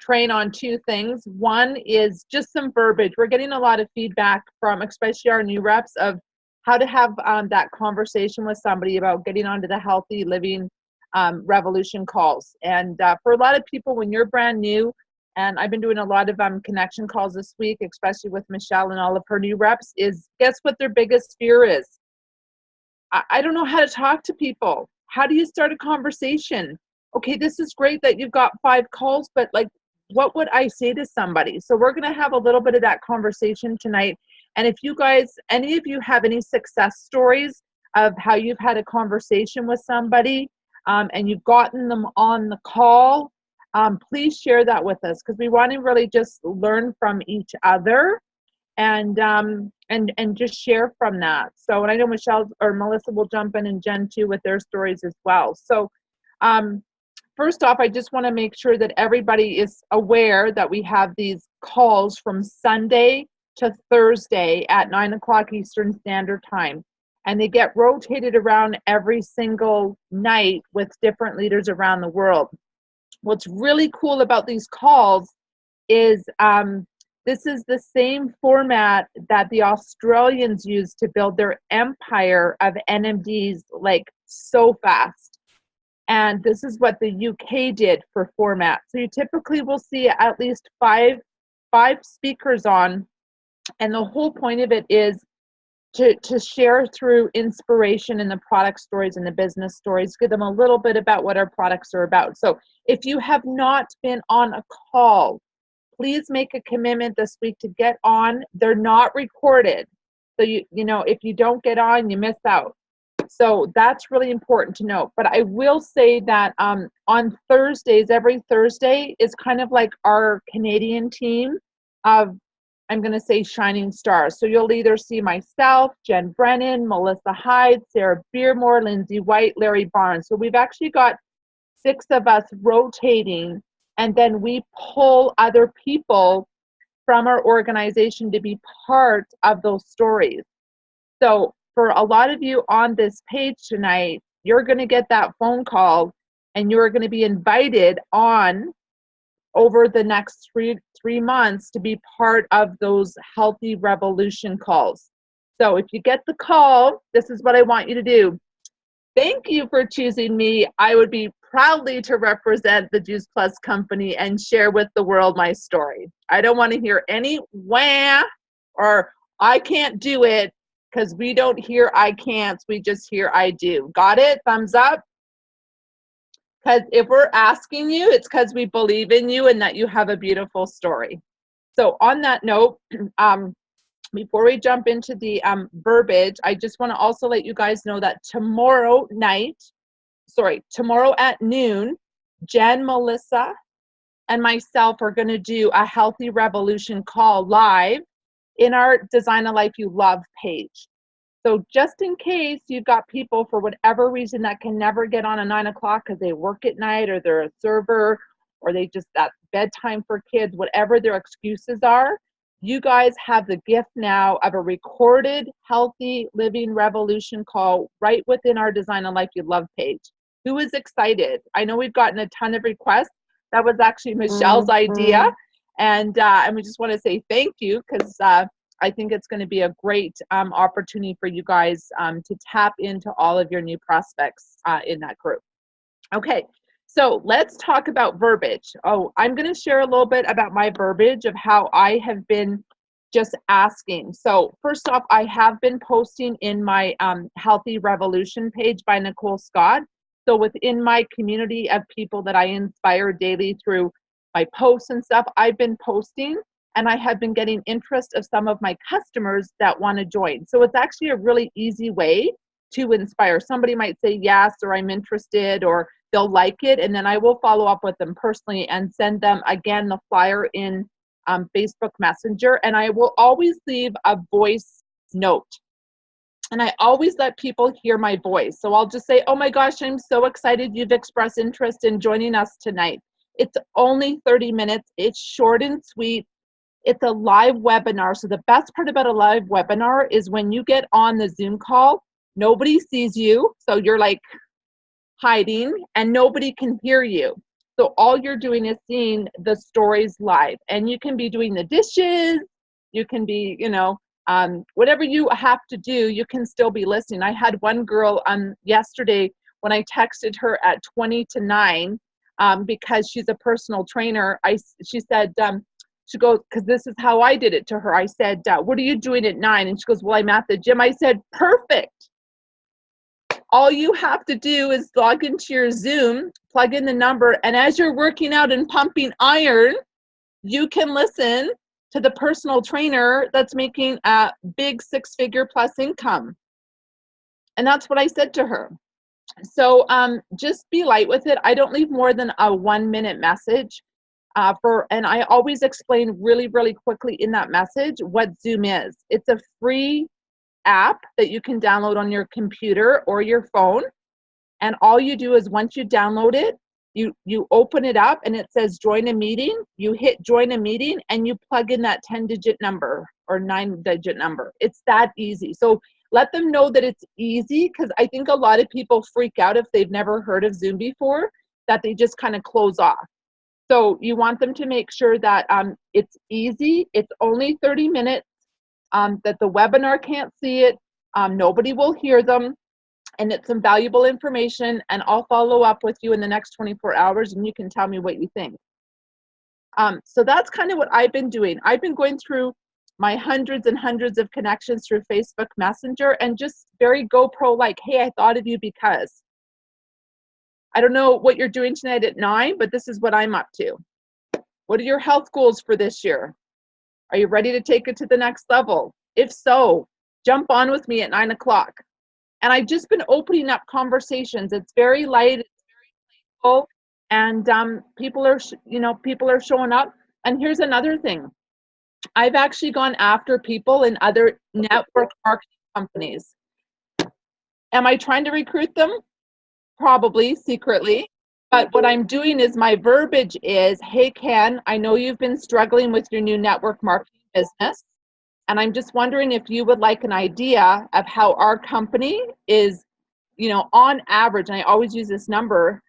train on two things. One is just some verbiage. We're getting a lot of feedback from especially our new reps of how to have that conversation with somebody about getting onto the healthy living revolution calls. And for a lot of people, when you're brand new, and I've been doing a lot of connection calls this week, especially with Michelle and all of her new reps, is guess what their biggest fear is? I don't know how to talk to people. How do you start a conversation? Okay, this is great that you've got 5 calls, but like, what would I say to somebody? So we're going to have a little bit of that conversation tonight. And if you guys, any of you have any success stories of how you've had a conversation with somebody and you've gotten them on the call, please share that with us, because we want to really just learn from each other and just share from that. So, and I know Michelle or Melissa will jump in, and Jen too, with their stories as well. So first off, I just want to make sure that everybody is aware that we have these calls from Sunday to Thursday at 9 o'clock Eastern Standard Time. And they get rotated around every single night with different leaders around the world. What's really cool about these calls is this is the same format that the Australians use to build their empire of NMDs like so fast. And this is what the UK did for format. So you typically will see at least five speakers on, and the whole point of it is to share through inspiration in the product stories and the business stories, give them a little bit about what our products are about. So if you have not been on a call, please make a commitment this week to get on. They're not recorded. So you know, if you don't get on, you miss out. So that's really important to know. But I will say that on Thursdays, every Thursday is kind of like our Canadian team of, I'm going to say, shining stars. So you'll either see myself, Jen Brennan, Melissa Hyde, Sarah Beermore, Lindsay White, Larry Barnes. So we've actually got 6 of us rotating, and then we pull other people from our organization to be part of those stories. So for a lot of you on this page tonight, you're going to get that phone call, and you're going to be invited on over the next three months to be part of those healthy revolution calls. So if you get the call, this is what I want you to do. Thank you for choosing me. I would be proudly to represent the Juice Plus company and share with the world my story. I don't want to hear any wah or I can't do it, because we don't hear I can't, we just hear I do. Got it? Thumbs up? Because if we're asking you, it's because we believe in you and that you have a beautiful story. So on that note, before we jump into the verbiage, I just want to also let you guys know that tomorrow at noon, Jen, Melissa, and myself are going to do a Healthy Revolution call live in our Design a Life You Love page. So just in case you've got people for whatever reason that can never get on at 9 o'clock because they work at night, or they're a server, or they just at bedtime for kids, whatever their excuses are, you guys have the gift now of a recorded Healthy Living Revolution call right within our Design a Life You Love page. Who is excited? I know we've gotten a ton of requests. That was actually Michelle's idea. And we just want to say thank you, because I think it's going to be a great opportunity for you guys to tap into all of your new prospects in that group. Okay, so let's talk about verbiage. Oh, I'm going to share a little bit about my verbiage of how I have been just asking. So first off, I have been posting in my Healthy Revolution page by Nicole Scott. So within my community of people that I inspire daily through my posts and stuff, I've been posting, and I have been getting interest of some of my customers that want to join. So it's actually a really easy way to inspire. Somebody might say yes, or I'm interested, or they'll like it, and then I will follow up with them personally and send them, again, the flyer in Facebook Messenger, and I will always leave a voice note. And I always let people hear my voice. So I'll just say, oh my gosh, I'm so excited you've expressed interest in joining us tonight. It's only 30 minutes. It's short and sweet. It's a live webinar. So the best part about a live webinar is when you get on the Zoom call, nobody sees you. So you're like hiding and nobody can hear you. So all you're doing is seeing the stories live, and you can be doing the dishes, you can be, whatever you have to do, you can still be listening. I had one girl yesterday when I texted her at 20 to 9, because she's a personal trainer. She said, she goes, because this is how I did it to her. I said, what are you doing at 9? And she goes, well, I'm at the gym. I said, perfect. All you have to do is log into your Zoom, plug in the number, and as you're working out and pumping iron, you can listen to the personal trainer that's making a big 6-figure plus income. And that's what I said to her. So just be light with it. I don't leave more than a 1-minute message. And I always explain really, really quickly in that message what Zoom is. It's a free app that you can download on your computer or your phone. And all you do is once you download it, you open it up and it says join a meeting. You hit join a meeting and you plug in that 10-digit number or 9-digit number. It's that easy. So let them know that it's easy, because I think a lot of people freak out if they've never heard of Zoom before, that they just kind of close off. So you want them to make sure that it's easy. It's only 30 minutes, that the webinar can't see it. Nobody will hear them. And it's some valuable information. And I'll follow up with you in the next 24 hours and you can tell me what you think. So that's kind of what I've been doing. I've been going through my hundreds and hundreds of connections through Facebook Messenger and just very GoPro like, hey, I thought of you because. I don't know what you're doing tonight at 9, but this is what I'm up to. What are your health goals for this year? Are you ready to take it to the next level? If so, jump on with me at 9 o'clock. And I've just been opening up conversations. It's very light, it's very playful, and people are showing up. And here's another thing. I've actually gone after people in other network marketing companies. Am I trying to recruit them? Probably secretly. But what I'm doing is my verbiage is, hey, Ken, I know you've been struggling with your new network marketing business. And I'm just wondering if you would like an idea of how our company is, on average, and I always use this number,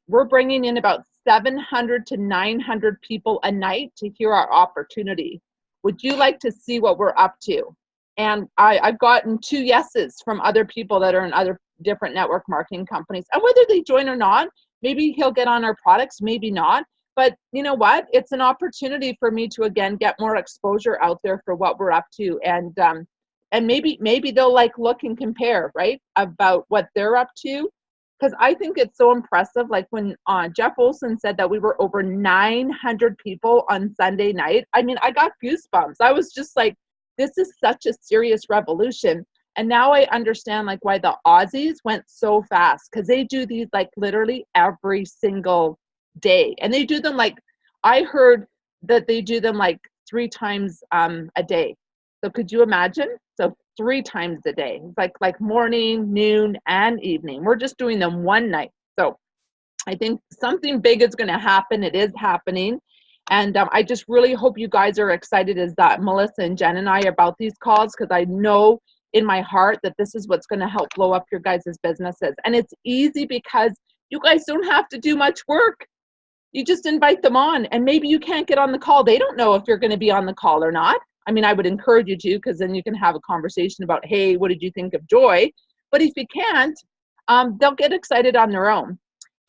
we're bringing in about 700 to 900 people a night to hear our opportunity. Would you like to see what we're up to? And I've gotten 2 yeses from other people that are in other different network marketing companies. And whether they join or not, maybe he'll get on our products, maybe not. But you know what? It's an opportunity for me to, again, get more exposure out there for what we're up to. And maybe they'll look and compare, right, about what they're up to. Because I think it's so impressive. Like when Jeff Olson said that we were over 900 people on Sunday night. I mean, I got goosebumps. I was just like, this is such a serious revolution. And now I understand why the Aussies went so fast, because they do these literally every single day. And they do them I heard that they do them 3 times a day. So could you imagine? So 3 times a day. It's like morning, noon, and evening. We're just doing them one night. So I think something big is going to happen. It is happening. And I just really hope you guys are excited as Melissa and Jen and I about these calls, because I know in my heart that this is what's going to help blow up your guys' businesses. And it's easy because you guys don't have to do much work. You just invite them on, and maybe you can't get on the call. They don't know if you're going to be on the call or not. I mean, I would encourage you to, because then you can have a conversation about, hey, what did you think of Joy? But if you can't, they'll get excited on their own.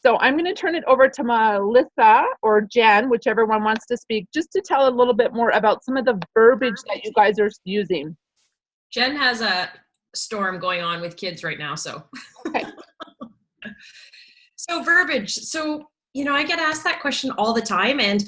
So I'm going to turn it over to Melissa or Jen, whichever one wants to speak, just to tell a little bit more about some of the verbiage that you guys are using. Jen has a storm going on with kids right now, so. Okay. So verbiage. So, I get asked that question all the time, and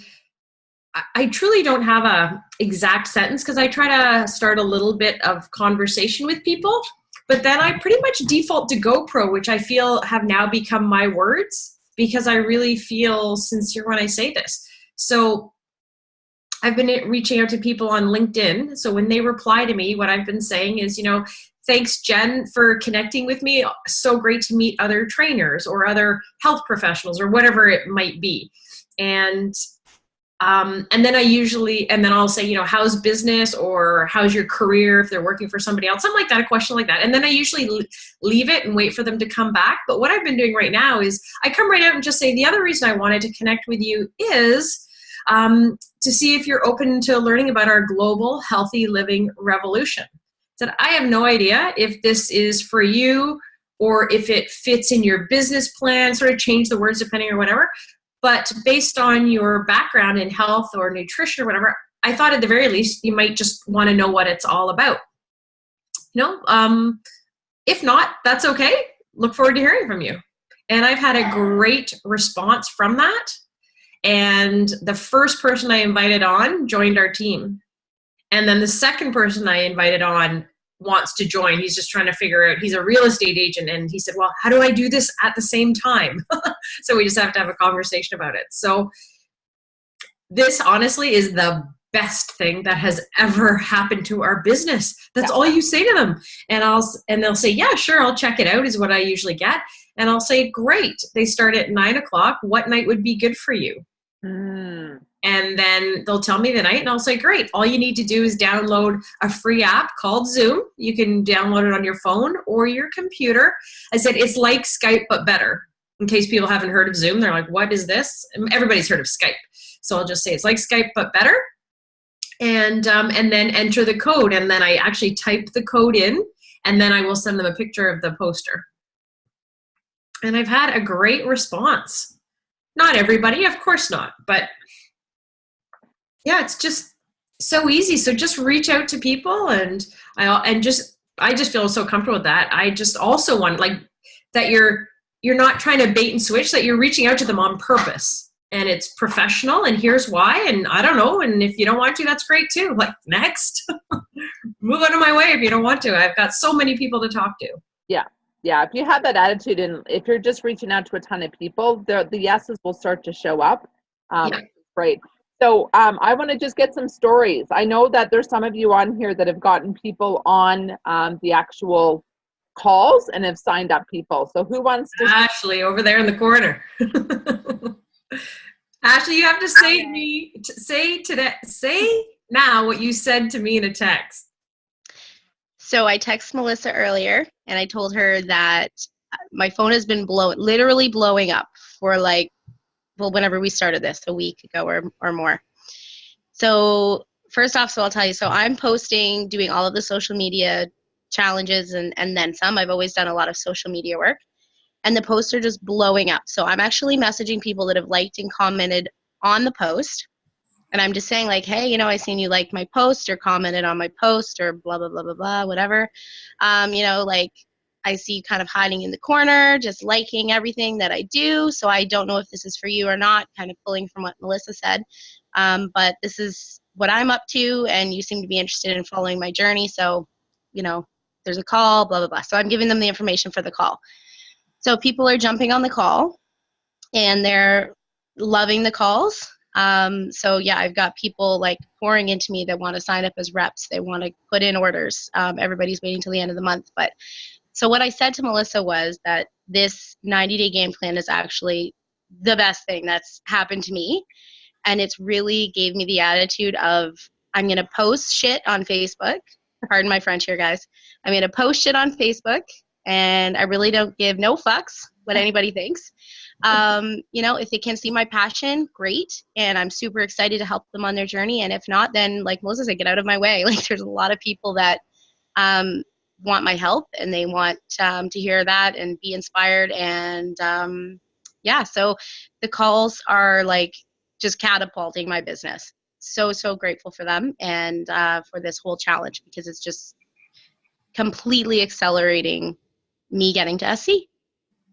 I truly don't have a exact sentence, because I try to start a little bit of conversation with people, but then I pretty much default to GoPro, which I feel have now become my words, because I really feel sincere when I say this. So I've been reaching out to people on LinkedIn. So when they reply to me, what I've been saying is, thanks, Jen, for connecting with me. So great to meet other trainers or other health professionals or whatever it might be. And And then I'll say, how's business, or how's your career if they're working for somebody else, something like that, a question like that. And then I usually leave it and wait for them to come back. But what I've been doing right now is I come right out and just say, the other reason I wanted to connect with you is to see if you're open to learning about our global healthy living revolution. Said, I have no idea if this is for you or if it fits in your business plan, sort of change the words depending or whatever. But based on your background in health or nutrition or whatever, I thought at the very least you might just want to know what it's all about. If not, that's okay. Look forward to hearing from you. And I've had a great response from that. And the first person I invited on joined our team. And then the second person I invited on wants to join. He's just trying to figure out, he's a real estate agent. And he said, well, how do I do this at the same time? So we just have to have a conversation about it. So this honestly is the best thing that has ever happened to our business. That's all you say to them. And they'll say, yeah, sure, I'll check it out, is what I usually get. And I'll say, great. They start at 9:00. What night would be good for you? And then they'll tell me the night, and I'll say, great. All you need to do is download a free app called Zoom. You can download it on your phone or your computer. I said, it's like Skype, but better. In case people haven't heard of Zoom, they're like, what is this? Everybody's heard of Skype. So I'll just say it's like Skype, but better. And then enter the code. And then I actually type the code in, and then I will send them a picture of the poster. And I've had a great response. Not everybody, of course not, but yeah, it's just so easy. So just reach out to people, and I just feel so comfortable with that. I just also want that you're not trying to bait and switch, that you're reaching out to them on purpose, and it's professional, and here's why, and I don't know, and if you don't want to, that's great too. Like, next, move out of my way if you don't want to. I've got so many people to talk to. Yeah, if you have that attitude, and if you're just reaching out to a ton of people, the yeses will start to show up. Right. So I want to just get some stories. I know that there's some of you on here that have gotten people on the actual calls and have signed up people. So who wants to? Ashley, over there in the corner. Ashley, you have to say now what you said to me in a text. So I texted Melissa earlier, and I told her that my phone has been literally blowing up for whenever we started this, a week ago or more. So first off, I'll tell you, so I'm doing all of the social media challenges and then some. I've always done a lot of social media work, and the posts are just blowing up. So I'm actually messaging people that have liked and commented on the post. And I'm just saying, like, hey, I seen you liked my post or commented on my post or blah, blah, blah, blah, blah, whatever. I see you kind of hiding in the corner, just liking everything that I do. So I don't know if this is for you or not, kind of pulling from what Melissa said. But this is what I'm up to, and you seem to be interested in following my journey. So, there's a call, blah, blah, blah. So I'm giving them the information for the call. So people are jumping on the call, and they're loving the calls. So yeah, I've got people pouring into me that want to sign up as reps. They want to put in orders. Everybody's waiting till the end of the month. But so what I said to Melissa was that this 90-day game plan is actually the best thing that's happened to me. And it's really gave me the attitude of, I'm going to post shit on Facebook. Pardon my French here, guys. I'm going to post shit on Facebook, and I really don't give no fucks what anybody thinks. If they can see my passion, great. And I'm super excited to help them on their journey. And if not, then like Melissa said, get out of my way. There's a lot of people that want my help, and they want to hear that and be inspired. And so the calls are just catapulting my business. So grateful for them and for this whole challenge, because it's just completely accelerating me getting to SC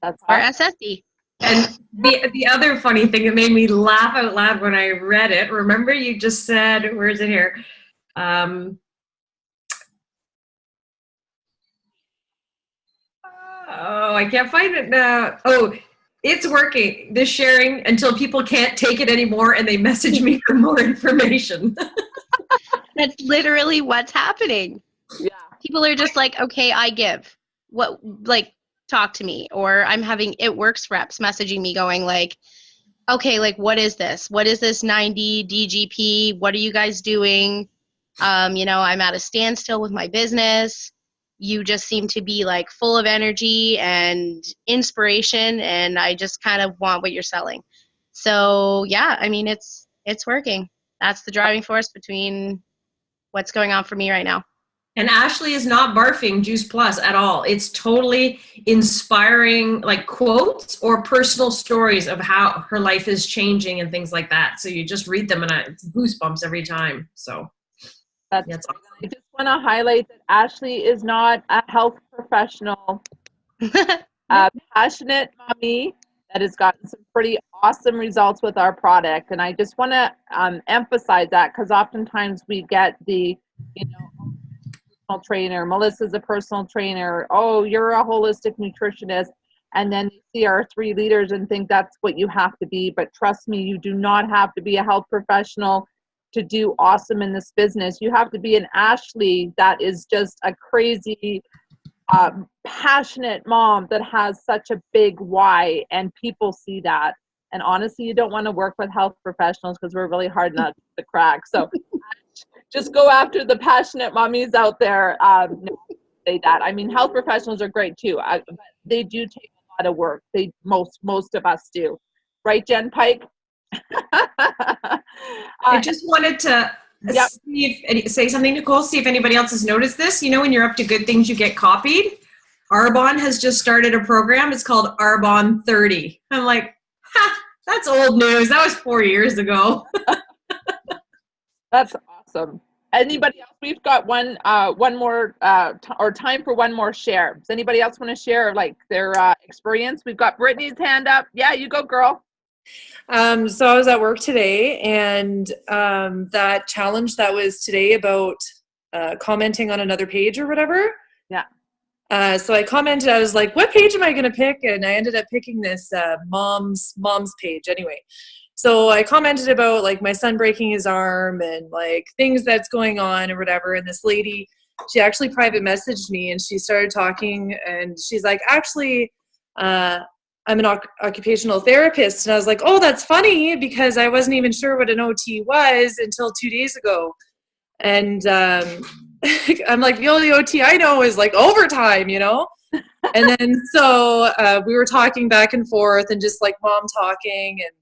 or SSE. And the other funny thing that made me laugh out loud when I read it, remember you just said, where is it here? I can't find it now. Oh, it's working, this sharing, until people can't take it anymore and they message me for more information. That's literally what's happening. Yeah. People are just like, okay, I give. Talk to me. Or I'm having It Works reps messaging me going okay, like what is this? What is this 90 DGP? What are you guys doing? You know, I'm at a standstill with my business. You just seem to be like full of energy and inspiration, and I just kind of want what you're selling. So yeah, I mean, it's working. That's the driving force between what's going on for me right now. And Ashley is not barfing Juice Plus at all. It's totally inspiring, like quotes or personal stories of how her life is changing and things like that. So you just read them and it's goosebumps every time. So That's yeah, it's awesome. I just want to highlight that Ashley is not a health professional, a passionate mommy that has gotten some pretty awesome results with our product. And I just want to emphasize that, because oftentimes we get the, you know, personal trainer, Melissa's a personal trainer, oh, you're a holistic nutritionist, and then you see our 3 leaders and think that's what you have to be. But trust me, you do not have to be a health professional to do awesome in this business. You have to be an Ashley that is just a crazy, passionate mom that has such a big why, and people see that. And honestly, you don't want to work with health professionals because we're really hard nuts to crack. So just go after the passionate mommies out there. No, say that. I mean, health professionals are great too. But they do take a lot of work. Most of us do, right, Jen Pike? I just wanted to Yep. say something, Nicole, see if anybody else has noticed this. You know, when you're up to good things, you get copied. Arbonne has just started a program. It's called Arbonne 30. I'm like, ha, that's old news. That was 4 years ago. That's awesome. Anybody else? We've got one more or time for one more share. Does anybody else want to share like their experience? We've got Brittany's hand up. Yeah, you go, girl. So I was at work today, and that challenge that was today about commenting on another page or whatever. Yeah. So I commented, I was like, what page am I going to pick? And I ended up picking this mom's page anyway. So I commented about like my son breaking his arm and like things that's going on or whatever. And this lady, she actually private messaged me, and she started talking, and she's like, actually, I'm an occupational therapist. And I was like, oh, that's funny, because I wasn't even sure what an OT was until 2 days ago. And I'm like, the only OT I know is like overtime, you know? And then so we were talking back and forth and just like mom talking, and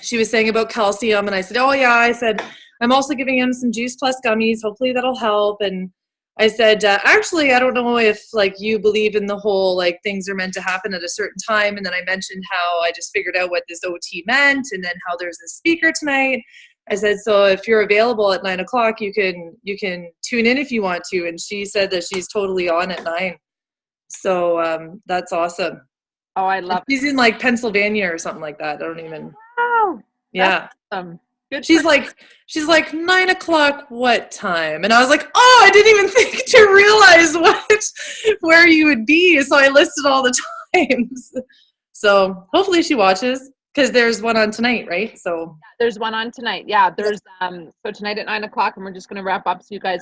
she was saying about calcium, and I said, oh yeah, I said, I'm also giving him some Juice Plus gummies. Hopefully that'll help. And I said, actually, I don't know if like you believe in the whole like things are meant to happen at a certain time. And then I mentioned how I just figured out what this OT meant, and then how there's a speaker tonight. I said, so if you're available at 9 o'clock, you can tune in if you want to. And she said that she's totally on at 9. So that's awesome. Oh, I love it. She's in like Pennsylvania or something like that. I don't even. Wow. Yeah. Awesome. Good. She's like 9 o'clock. What time? And I was like, oh, I didn't even think to realize where you would be. So I listed all the times. So hopefully she watches, because there's one on tonight, right? So yeah, there's one on tonight. Yeah, there's so tonight at 9 o'clock, and we're just going to wrap up so you guys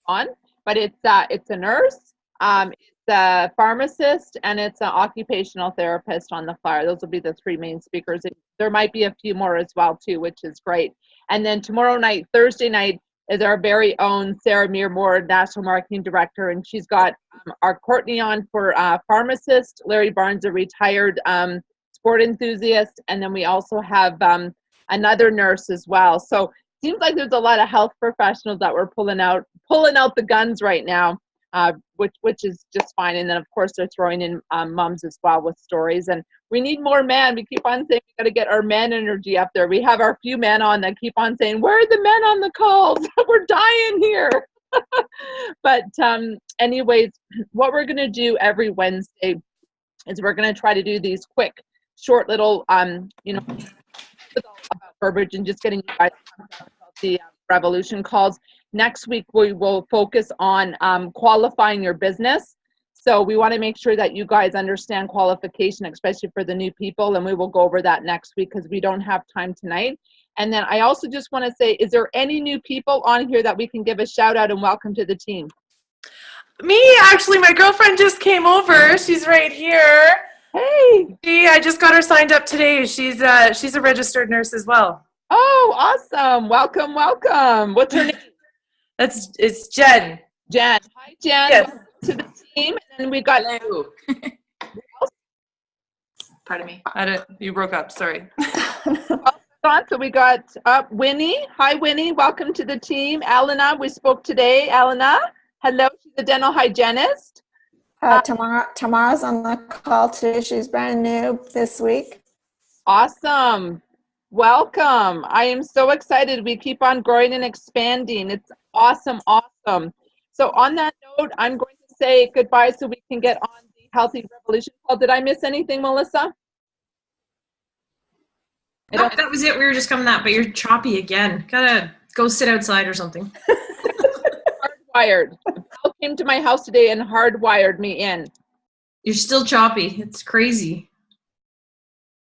on. But it's a nurse, it's a pharmacist, and it's an occupational therapist on the flyer. Those will be the 3 main speakers. There might be a few more as well too, which is great. And then tomorrow night, Thursday night, is our very own Sarah Mearmore, National Marketing Director, and she's got our Courtney on for pharmacist, Larry Barnes, a retired sport enthusiast, and then we also have another nurse as well. So it seems like there's a lot of health professionals that we're pulling out the guns right now, which is just fine. And then of course they're throwing in moms as well with stories. And we need more men. We keep on saying we got to get our men energy up there. We have our few men on that keep on saying, where are the men on the calls? We're dying here. But anyways, what we're going to do every Wednesday is we're going to try to do these quick, short little, about verbiage and just getting you guys about the revolution calls. Next week, we will focus on qualifying your business. So we want to make sure that you guys understand qualification, especially for the new people, and we will go over that next week because we don't have time tonight. And then I also just want to say, is there any new people on here that we can give a shout out and welcome to the team? me, actually, my girlfriend just came over. She's right here. Hey. See, I just got her signed up today. She's a registered nurse as well. Oh, awesome. Welcome, welcome. What's her name? It's Jen. Jen. Hi, Jen. Yes. Welcome to the team. And then we got Hello. Pardon me. You broke up. Sorry. so we got Winnie. Hi, Winnie. Welcome to the team. Alana, we spoke today. Alana, hello. She's a dental hygienist. Tamara's on the call too. She's brand new this week. Awesome. Welcome. I am so excited. We keep on growing and expanding. It's awesome, awesome. So on that note, I'm going to say goodbye so we can get on the Healthy Revolution call. Did I miss anything, Melissa? No, that was it. We were just coming that, but you're choppy again. Gotta go sit outside or something. Hardwired. Al came to my house today and hardwired me in. You're still choppy. It's crazy.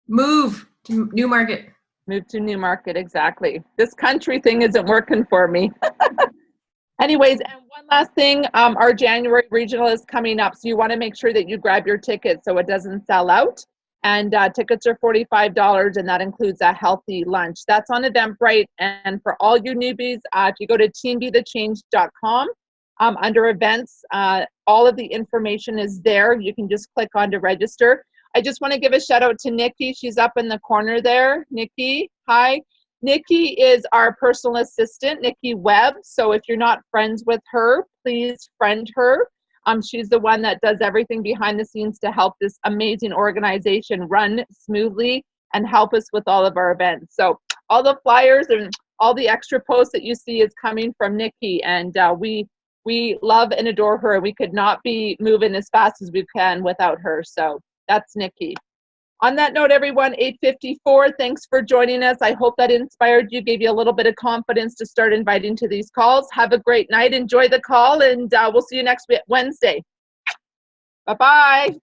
Move to Newmarket. Move to Newmarket, exactly. This country thing isn't working for me. Anyways, and one last thing, our January regional is coming up, so you want to make sure that you grab your ticket so it doesn't sell out. And tickets are $45, and that includes a healthy lunch. That's on Eventbrite. And for all you newbies, if you go to teambethechange.com, under events, all of the information is there. You can just click on to register. I just want to give a shout out to Nikki. She's up in the corner there. Nikki, hi. Nikki is our personal assistant, Nikki Webb. So if you're not friends with her, please friend her. She's the one that does everything behind the scenes to help this amazing organization run smoothly and help us with all of our events. So all the flyers and all the extra posts that you see is coming from Nikki, and we love and adore her. We could not be moving as fast as we can without her. So that's Nikki. On that note, everyone, 8:54, thanks for joining us. I hope that inspired you, gave you a little bit of confidence to start inviting to these calls. Have a great night. Enjoy the call, and we'll see you next Wednesday. Bye-bye.